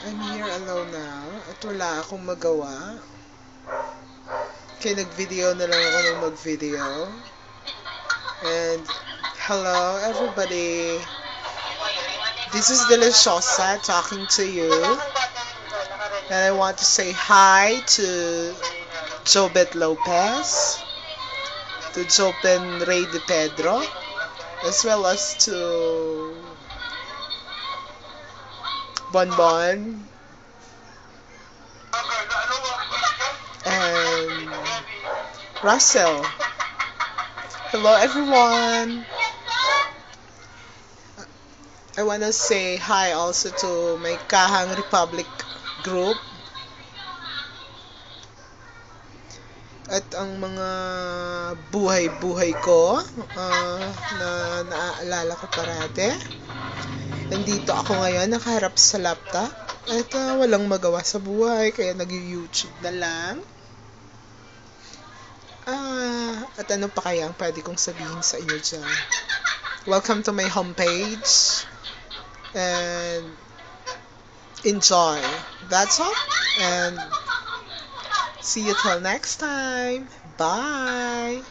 I'm here alone now at wala akong magawa. Kaya nag-video na lang ako ng mag-video. And hello everybody. This is Deliciosa talking to you. And I want to say hi to Jobet Lopez, to Jopen Rey de Pedro, as well as to Bonbon and Russell. Hello everyone. I wanna say hi also to my Kahang Republic group at ang mga buhay-buhay ko na naaalala ko parate. Nandito ako ngayon nakaharap sa laptop at walang magawa sa buhay kaya nag-YouTube na lang. At ano pa kaya ang pwede kong sabihin sa inyo dyan? Welcome to my homepage and enjoy. That's all. And see you till next time. Bye.